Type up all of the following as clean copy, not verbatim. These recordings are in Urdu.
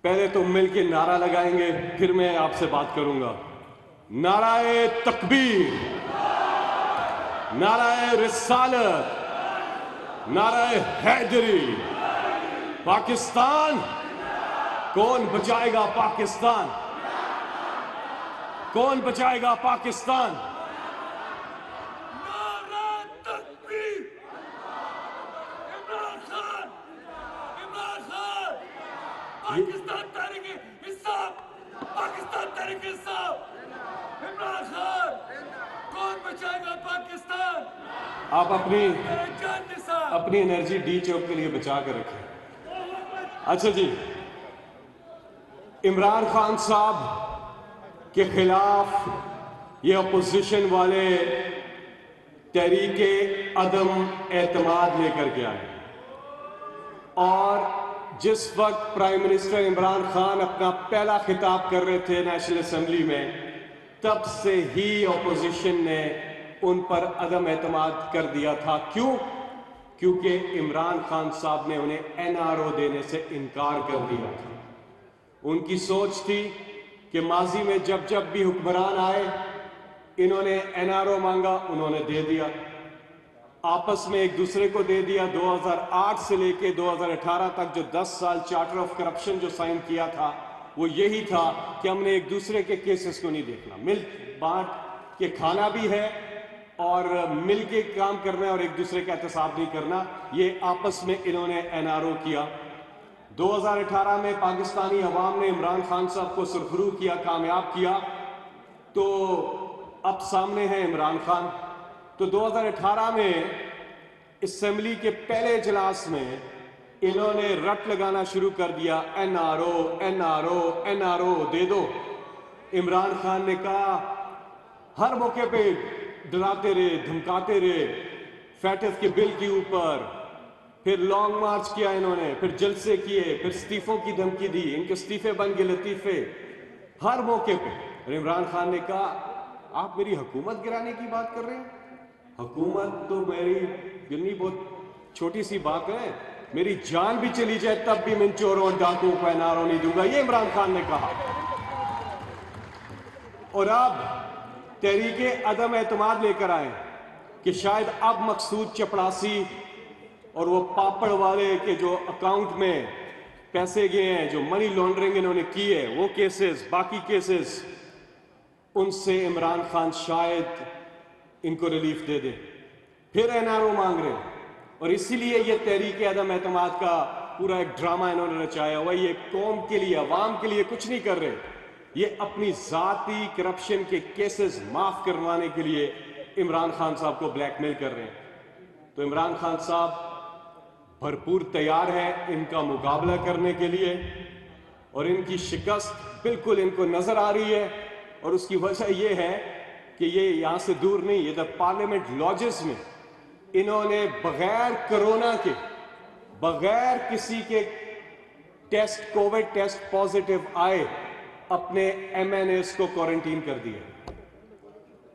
پہلے تو مل کے نعرہ لگائیں گے، پھر میں آپ سے بات کروں گا۔ نعرہ تکبیر، نعرہ رسالت، نعرہ حیدری، پاکستان، کون بچائے گا پاکستان؟ کون بچائے گا پاکستان؟ نعرہ تکبیر، عمران خان، عمران خان، پاکستان تحریک انصاف، پاکستان تحریک انصاف، عمران خان، کون بچائے گا پاکستان؟ آپ اپنی جان نثار، اپنی انرجی ڈی چوک کے لیے بچا کر رکھیں۔ اچھا جی، عمران خان صاحب کے خلاف یہ اپوزیشن والے تحریک عدم اعتماد لے کر کے آئے، اور جس وقت پرائم منسٹر عمران خان اپنا پہلا خطاب کر رہے تھے نیشنل اسمبلی میں، تب سے ہی اپوزیشن نے ان پر عدم اعتماد کر دیا تھا۔ کیوں؟ کیونکہ عمران خان صاحب نے انہیں این آر او دینے سے انکار کر دیا تھا۔ ان کی سوچ تھی کہ ماضی میں جب جب بھی حکمران آئے، انہوں نے این آر او مانگا، انہوں نے دے دیا، آپس میں ایک دوسرے کو دے دیا۔ 2008 سے لے کے 2018 تک جو 10 سال چارٹر آف کرپشن جو سائن کیا تھا، وہ یہی تھا کہ ہم نے ایک دوسرے کے کیسز کو نہیں دیکھنا، مل بانٹ کے کھانا بھی ہے اور مل کے کام کرنا ہے اور ایک دوسرے کا احتساب نہیں کرنا۔ یہ آپس میں انہوں نے این آر او کیا۔ 2018 میں پاکستانی عوام نے عمران خان صاحب کو سرخرو کیا، کامیاب کیا، تو اب سامنے ہے عمران خان۔ تو 2018 میں اسمبلی کے پہلے اجلاس میں انہوں نے رٹ لگانا شروع کر دیا، N R O, N R O, N R O دے دو۔ عمران خان نے کہا، ہر موقع پہ ڈراتے رہے، دھمکاتے رہے، فیٹس کے بل کے اوپر، پھر لانگ مارچ کیا انہوں نے، پھر جلسے کیے، پھر استعفوں کی دھمکی دی، ان کے استعفے بن گئے لطیفے ہر موقع پہ۔ اور عمران خان نے کہا، آپ میری حکومت گرانے کی بات کر رہے ہیں؟ حکومت تو میری گرنی بہت چھوٹی سی بات ہے، میری جان بھی چلی جائے تب بھی میں ان چوروں اور ڈاکوؤں کو این آر او نہیں دوں گا، یہ عمران خان نے کہا۔ اور اب تحریک عدم اعتماد لے کر آئے کہ شاید اب مقصود چپڑاسی اور وہ پاپڑ والے کے جو اکاؤنٹ میں پیسے گئے ہیں، جو منی لانڈرنگ انہوں نے کی ہے، وہ کیسز، باقی کیسز، ان سے عمران خان شاید ان کو ریلیف دے دے۔ پھر این آر او مانگ رہے ہیں، اور اسی لیے یہ تحریک عدم اعتماد کا پورا ایک ڈرامہ انہوں نے رچایا ہوا۔ یہ قوم کے لیے، عوام کے لیے کچھ نہیں کر رہے، یہ اپنی ذاتی کرپشن کے کیسز معاف کروانے کے لیے عمران خان صاحب کو بلیک میل کر رہے ہیں۔ تو عمران خان صاحب بھرپور تیار ہے ان کا مقابلہ کرنے کے لیے، اور ان کی شکست بالکل ان کو نظر آ رہی ہے، اور اس کی وجہ یہ ہے کہ یہ یہاں سے دور نہیں، ادھر پارلیمنٹ لاجز میں انہوں نے بغیر کرونا کے، بغیر کسی کے ٹیسٹ، کووڈ ٹیسٹ پازیٹیو آئے، اپنے ایم این ایز کو کوارنٹین کر دیا،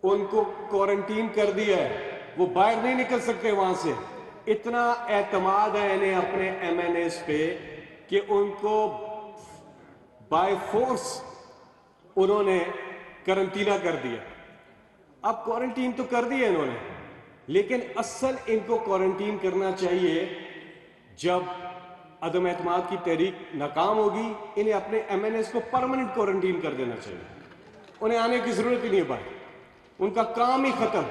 ان کو کوارنٹین کر دیا ہے، وہ باہر نہیں نکل سکتے وہاں سے۔ اتنا اعتماد ہے انہیں اپنے ایم این ایز پہ کہ ان کو بائی فورس انہوں نے کرنٹینہ کر دیا۔ اب کوارنٹین تو کر دیا انہوں نے، لیکن اصل ان کو کوارنٹین کرنا چاہیے جب عدم اعتماد کی تحریک ناکام ہوگی، انہیں اپنے ایم این ایز کو پرماننٹ کوارنٹین کر دینا چاہیے، انہیں آنے کی ضرورت ہی نہیں ہے باہر، ان کا کام ہی ختم۔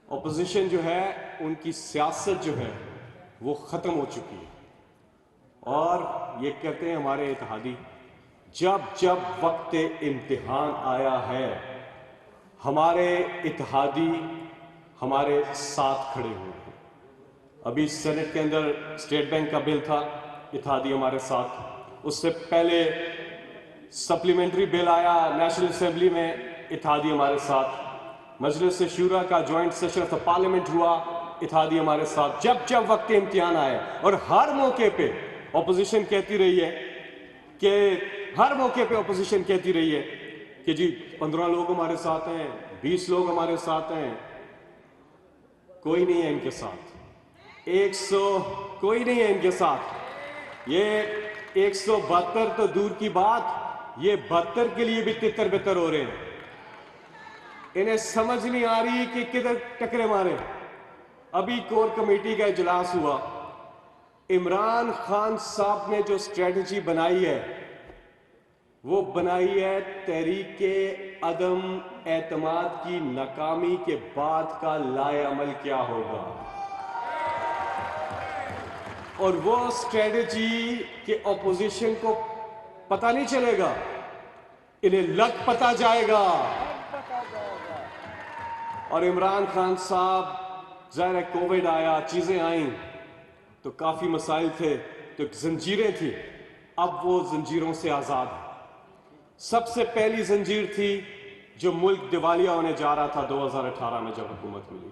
اپوزیشن جو ہے، ان کی سیاست جو ہے وہ ختم ہو چکی ہے، اور یہ کہتے ہیں ہمارے اتحادی، جب جب وقت امتحان آیا ہے ہمارے اتحادی ہمارے ساتھ کھڑے ہوئے ہیں۔ ابھی سینٹ کے اندر اسٹیٹ بینک کا بل تھا، اتحادی ہمارے ساتھ، اس سے پہلے سپلیمنٹری بل آیا نیشنل اسمبلی میں، اتحادی ہمارے ساتھ، مجلس شورا کا جوائنٹ سیشن آف پارلیمنٹ ہوا، اتحادی ہمارے ساتھ، جب جب وقت امتحان آئے۔ اور ہر موقع پہ اپوزیشن کہتی رہی ہے کہ ہر موقع پہ اپوزیشن کہتی رہی ہے کہ جی 15 لوگ ہمارے ساتھ ہیں، 20 لوگ ہمارے ساتھ ہیں، کوئی نہیں ہے ان کے ساتھ، 100 کوئی نہیں ہے ان کے ساتھ۔ یہ 172 تو دور کی بات، یہ 72 کے لیے بھی تتر بتر ہو رہے ہیں. انہیں سمجھ نہیں آ رہی کہ کدھر ٹکرے مارے. ابھی کور کمیٹی کا اجلاس ہوا. عمران خان صاحب نے جو اسٹریٹجی بنائی ہے وہ بنائی ہے تحریک عدم اعتماد کی ناکامی کے بعد کا لائے عمل کیا ہوگا. اور وہ اسٹریٹجی کہ اپوزیشن کو پتہ نہیں چلے گا، انہیں لگ پتہ جائے گا. اور عمران خان صاحب ظاہر ہے کووڈ آیا، چیزیں آئیں تو کافی مسائل تھے، تو زنجیریں تھیں. اب وہ زنجیروں سے آزاد ہیں. سب سے پہلی زنجیر تھی جو ملک دیوالیہ ہونے جا رہا تھا 2018 میں جب حکومت ملی.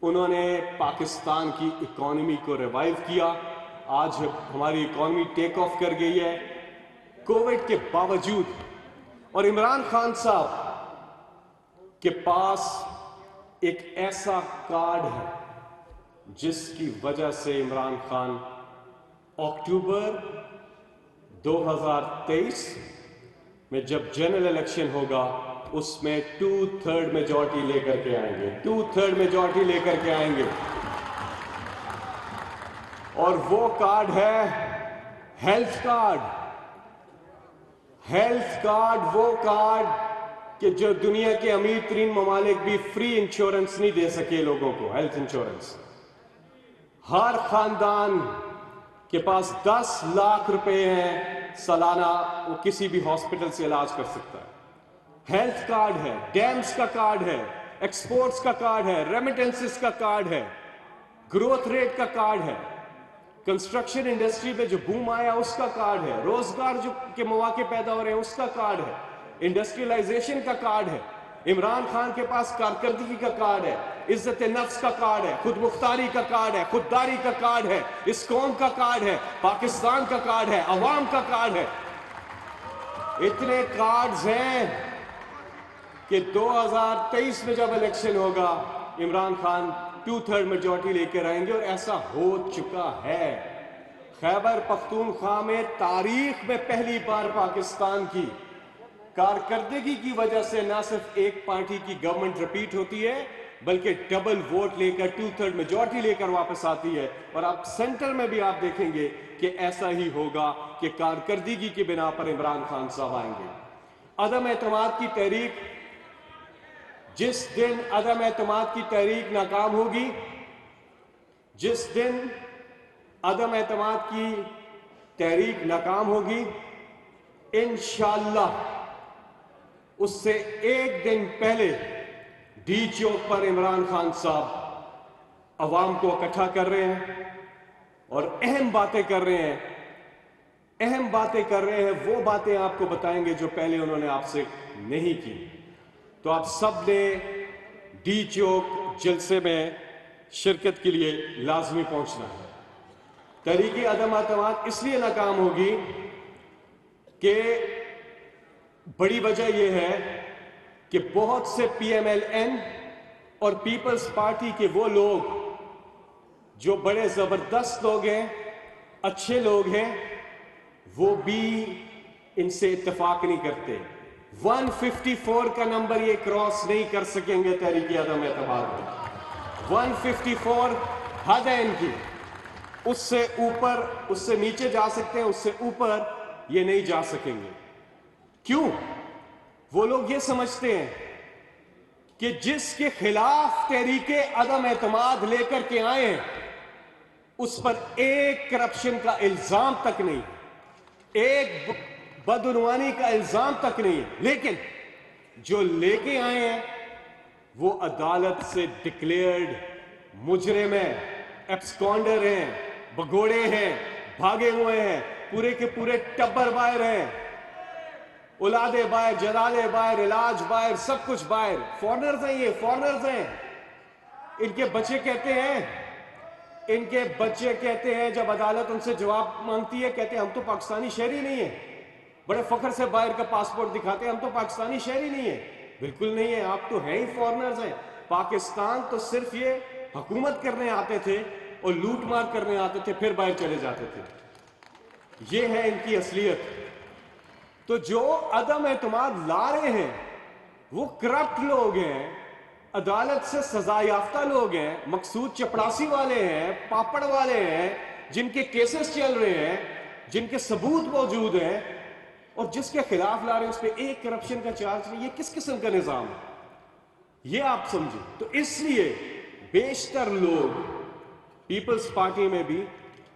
انہوں نے پاکستان کی اکانومی کو ریوائیو کیا. آج ہماری اکانومی ٹیک آف کر گئی ہے کووڈ کے باوجود. اور عمران خان صاحب کے پاس ایک ایسا کارڈ ہے جس کی وجہ سے عمران خان اکتوبر 2023 میں جب جنرل الیکشن ہوگا اس میں 2/3 میجورٹی لے کر کے آئیں گے. 2/3 میجورٹی لے کر کے آئیں گے. اور وہ کارڈ ہے ہیلتھ کارڈ. ہیلتھ کارڈ وہ کارڈ کہ جو دنیا کے امیر ترین ممالک بھی فری انشورنس نہیں دے سکے لوگوں کو. ہیلتھ انشورنس ہر خاندان کے پاس 10 لاکھ روپے ہیں سالانہ، وہ کسی بھی ہاسپٹل سے علاج کر سکتا ہے. ہیلتھ کارڈ ہے، ڈیمز کا کارڈ ہے، ایکسپورٹس کا کارڈ ہے، ریمیٹنسز کا کارڈ ہے، گروتھ ریٹ کا کارڈ ہے، کنسٹرکشن انڈسٹری میں جو بوم آیا اس کا کارڈ ہے، روزگار جو کے مواقع پیدا ہو رہے ہیں اس کا کارڈ ہے، انڈسٹریلائزیشن کا کارڈ ہے. عمران خان کے پاس کارکردگی کا کارڈ ہے، عزت نفس کا کارڈ ہے، خود مختاری کا کارڈ ہے، خودداری کا کارڈ ہے، اس قوم کا کارڈ ہے، پاکستان کا کارڈ ہے، عوام کا کارڈ ہے. اتنے کارڈز ہیں کہ 2023 میں جب الیکشن ہوگا عمران خان 2/3 میجورٹی لے کر آئیں گے. اور ایسا ہو چکا ہے. خیبر پختونخوا میں تاریخ میں پہلی بار پاکستان کی کارکردگی کی وجہ سے نہ صرف ایک پارٹی کی گورنمنٹ ریپیٹ ہوتی ہے بلکہ ڈبل ووٹ لے کر 2/3 میجورٹی لے کر واپس آتی ہے. اور اب سینٹر میں بھی آپ دیکھیں گے کہ ایسا ہی ہوگا کہ کارکردگی کی بنا پر عمران خان صاحب آئیں گے. عدم اعتماد کی تحریک، جس دن عدم اعتماد کی تحریک ناکام ہوگی، جس دن عدم اعتماد کی تحریک ناکام ہوگی، انشاءاللہ اس سے ایک دن پہلے ڈی چوک پر عمران خان صاحب عوام کو اکٹھا کر رہے ہیں اور اہم باتیں کر رہے ہیں. اہم باتیں کر رہے ہیں، وہ باتیں آپ کو بتائیں گے جو پہلے انہوں نے آپ سے نہیں کی. تو آپ سب نے ڈی چوک جلسے میں شرکت کے لیے لازمی پہنچنا ہے. تحریک عدم اعتماد اس لیے ناکام ہوگی کہ بڑی وجہ یہ ہے کہ بہت سے پی ایم ایل این اور پیپلز پارٹی کے وہ لوگ جو بڑے زبردست لوگ ہیں، اچھے لوگ ہیں، وہ بھی ان سے اتفاق نہیں کرتے. 154 کا نمبر یہ کراس نہیں کر سکیں گے تحریک عدم اعتماد میں. 154 حد ہے ان کی. اس سے اوپر، اس سے نیچے جا سکتے ہیں، اس سے اوپر یہ نہیں جا سکیں گے. کیوں؟ وہ لوگ یہ سمجھتے ہیں کہ جس کے خلاف تحریک عدم اعتماد لے کر کے آئے ہیں اس پر ایک کرپشن کا الزام تک نہیں، ایک بدعنوانی کا الزام تک نہیں ہے، لیکن جو لے کے آئے ہیں وہ عدالت سے ڈکلیئرڈ مجرم ہیں، ایبسکونڈر ہیں، بگوڑے ہیں، بھاگے ہوئے ہیں، پورے کے پورے ٹبر باہر ہیں، اولادے باہر، جلالے باہر، علاج باہر، سب کچھ باہر. فورنرز ہیں، یہ فورنرز ہیں. ان کے بچے کہتے ہیں جب عدالت ان سے جواب مانگتی ہے، کہتے ہیں ہم تو پاکستانی شہری نہیں ہیں. بڑے فخر سے باہر کا پاسپورٹ دکھاتے ہیں، ہم تو پاکستانی شہری نہیں ہیں. بالکل نہیں ہے، آپ تو ہیں ہی فورنرز ہیں. پاکستان تو صرف یہ حکومت کرنے آتے تھے اور لوٹ مار کرنے آتے تھے، پھر باہر چلے جاتے تھے. یہ ہے ان کی اصلیت. تو جو عدم اعتماد لا رہے ہیں وہ کرپٹ لوگ ہیں, عدالت سے سزا یافتہ لوگ ہیں, مقصود چپڑاسی والے ہیں, پاپڑ والے ہیں, جن کے کیسز چل رہے ہیں, جن کے ثبوت موجود ہیں, اور جس کے خلاف لا رہے ہیں اس پہ ایک کرپشن کا چارج نہیں. یہ کس قسم کا نظام ہے یہ آپ سمجھیں. تو اس لیے بیشتر لوگ پیپلز پارٹی میں بھی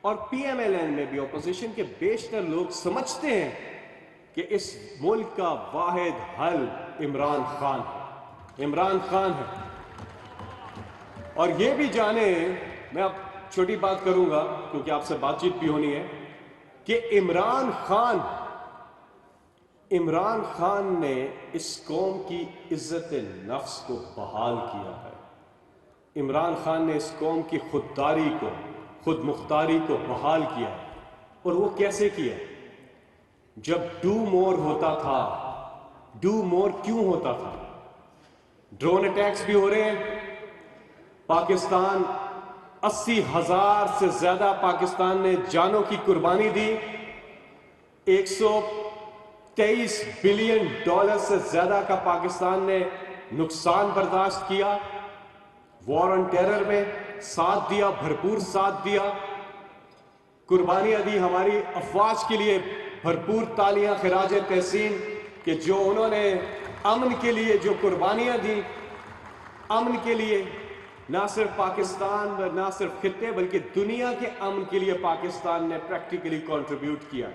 اور پی ایم ایل این میں بھی, اپوزیشن کے بیشتر لوگ سمجھتے ہیں کہ اس ملک کا واحد حل عمران خان ہے, عمران خان ہے. اور یہ بھی جانیں, میں اب چھوٹی بات کروں گا کیونکہ آپ سے بات چیت بھی ہونی ہے, کہ عمران خان نے اس قوم کی عزت نفس کو بحال کیا ہے. عمران خان نے اس قوم کی خودداری کو, خود مختاری کو بحال کیا ہے. اور وہ کیسے کیا؟ جب ڈو مور ہوتا تھا. ڈو مور کیوں ہوتا تھا؟ ڈرون اٹیکس بھی ہو رہے ہیں. پاکستان 80,000 سے زیادہ پاکستان نے جانوں کی قربانی دی. $123 بلین سے زیادہ کا پاکستان نے نقصان برداشت کیا. وار آن ٹیرر میں ساتھ دیا, بھرپور ساتھ دیا, قربانیاں دی ہماری افواج کے لیے. بھرپور تالیاں خراج تحسین کہ جو انہوں نے امن کے لیے جو قربانیاں دی, امن کے لیے, نہ صرف پاکستان نہ صرف خطے بلکہ دنیا کے امن کے لیے پاکستان نے پریکٹیکلی کنٹریبیوٹ کیا.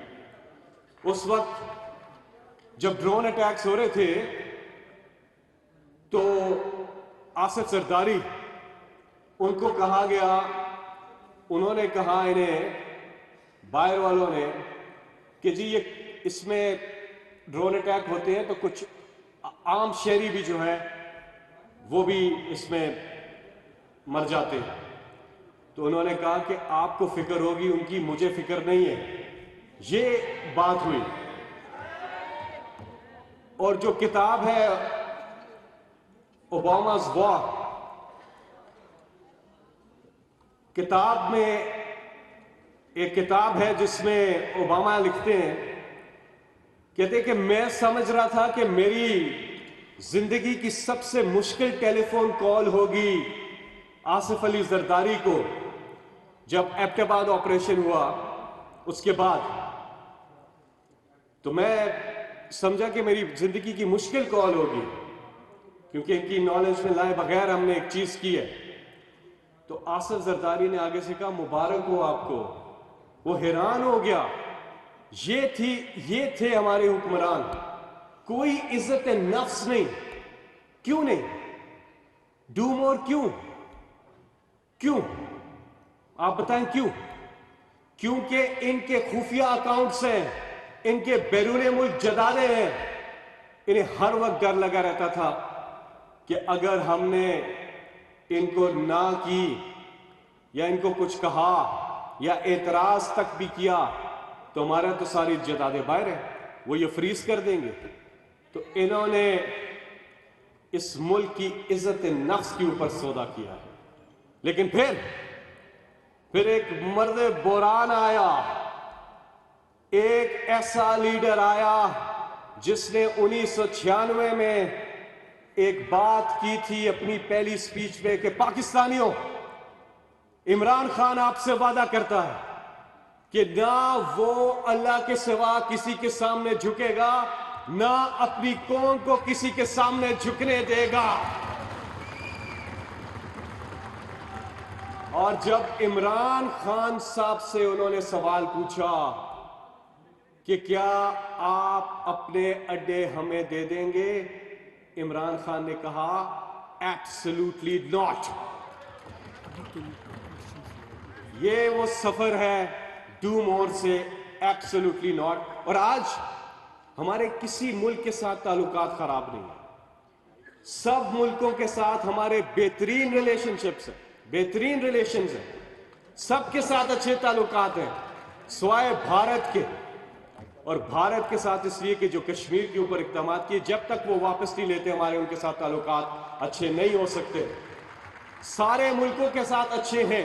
اس وقت جب ڈرون اٹیکس ہو رہے تھے تو آصف زرداری, ان کو کہا گیا, انہوں نے کہا انہیں باہر والوں نے کہ جی یہ اس میں ڈرون اٹیک ہوتے ہیں تو کچھ عام شہری بھی جو ہے وہ بھی اس میں مر جاتے ہیں. تو انہوں نے کہا کہ آپ کو فکر ہوگی, ان کی مجھے فکر نہیں ہے. یہ بات ہوئی. اور جو کتاب ہے اوباماز وار, کتاب میں ایک کتاب ہے جس میں اوباما لکھتے ہیں, کہتے ہیں کہ میں سمجھ رہا تھا کہ میری زندگی کی سب سے مشکل ٹیلی فون کال ہوگی آصف علی زرداری کو جب ایبٹ آباد آپریشن ہوا اس کے بعد. تو میں سمجھا کہ میری زندگی کی مشکل کال ہوگی کیونکہ ان کی نالج میں لائے بغیر ہم نے ایک چیز کی ہے. تو آصف زرداری نے آگے سے کہا مبارک ہو آپ کو. وہ حیران ہو گیا. یہ تھے ہمارے حکمران, کوئی عزت نفس نہیں. کیوں نہیں؟ ڈو مور کیوں آپ بتائیں کیوں؟ کیونکہ ان کے خفیہ اکاؤنٹس ہیں, ان کے بیرون ملک جدادیں ہیں. انہیں ہر وقت ڈر لگا رہتا تھا کہ اگر ہم نے ان کو نہ کی یا ان کو کچھ کہا یا اعتراض تک بھی کیا تو ہمارا تو ساری جدادیں باہر ہیں, وہ یہ فریز کر دیں گے. تو انہوں نے اس ملک کی عزت نفس کے اوپر سودا کیا ہے. لیکن پھر ایک مرد بحران آیا, ایک ایسا لیڈر آیا جس نے 1996 میں ایک بات کی تھی اپنی پہلی سپیچ میں کہ پاکستانیوں, عمران خان آپ سے وعدہ کرتا ہے کہ نہ وہ اللہ کے سوا کسی کے سامنے جھکے گا, نہ اپنی قوم کو کسی کے سامنے جھکنے دے گا. اور جب عمران خان صاحب سے انہوں نے سوال پوچھا کہ کیا آپ اپنے اڈے ہمیں دے دیں گے, عمران خان نے کہا ایبسلیوٹلی ناٹ. یہ وہ سفر ہے ڈو مور سے, ایبسلیوٹلی ناٹ. اور آج ہمارے کسی ملک کے ساتھ تعلقات خراب نہیں ہیں. سب ملکوں کے ساتھ ہمارے بہترین ریلیشن شپس ہیں, بہترین ریلیشنز ہیں, سب کے ساتھ اچھے تعلقات ہیں سوائے بھارت کے. اور بھارت کے ساتھ اس لیے کہ جو کشمیر کے اوپر اقدامات کیے, جب تک وہ واپس نہیں لیتے ہمارے ان کے ساتھ تعلقات اچھے نہیں ہو سکتے. سارے ملکوں کے ساتھ اچھے ہیں.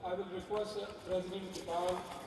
I will request President Jabbar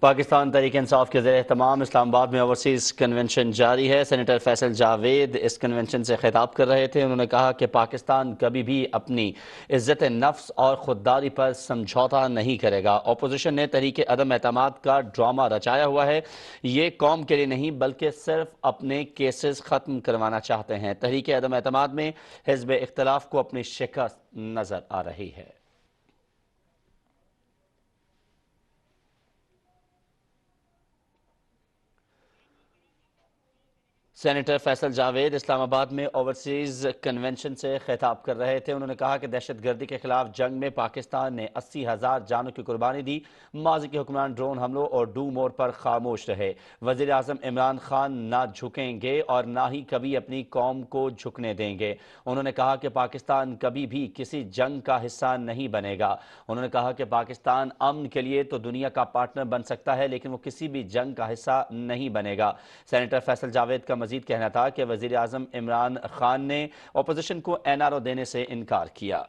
Pakistan Tehreek Insaf کے زیر اہتمام اسلام آباد میں اوورسیز کنونشن جاری ہے۔ سینیٹر فیصل جاوید اس کنونشن سے خطاب کر رہے تھے۔ انہوں نے کہا کہ پاکستان کبھی بھی اپنی عزت نفس اور خودداری پر سمجھوتا نہیں کرے گا۔ اپوزیشن نے تحریک عدم اعتماد کا ڈرامہ رچایا ہوا ہے۔ یہ قوم کے لیے نہیں بلکہ صرف اپنے کیسز ختم کروانا چاہتے ہیں۔ تحریک عدم اعتماد میں حزب اختلاف کو اپنی شکست نظر آ رہی ہے۔ سینیٹر فیصل جاوید اسلام آباد میں اوورسیز کنونشن سے خطاب کر رہے تھے۔ انہوں نے کہا کہ دہشت گردی کے خلاف جنگ میں پاکستان نے 80,000 جانوں کی قربانی دی۔ ماضی کے حکمران ڈرون حملوں اور ڈو مور پر خاموش رہے۔ وزیر اعظم عمران خان نہ جھکیں گے اور نہ ہی کبھی اپنی قوم کو جھکنے دیں گے۔ انہوں نے کہا کہ پاکستان کبھی بھی کسی جنگ کا حصہ نہیں بنے گا۔ انہوں نے کہا کہ پاکستان امن کے لیے تو دنیا کا پارٹنر بن سکتا ہے لیکن وہ کسی بھی جنگ کا حصہ نہیں بنے گا۔ سینیٹر فیصل جاوید کا مزید کہنا تھا کہ وزیر اعظم عمران خان نے اپوزیشن کو NRO دینے سے انکار کیا۔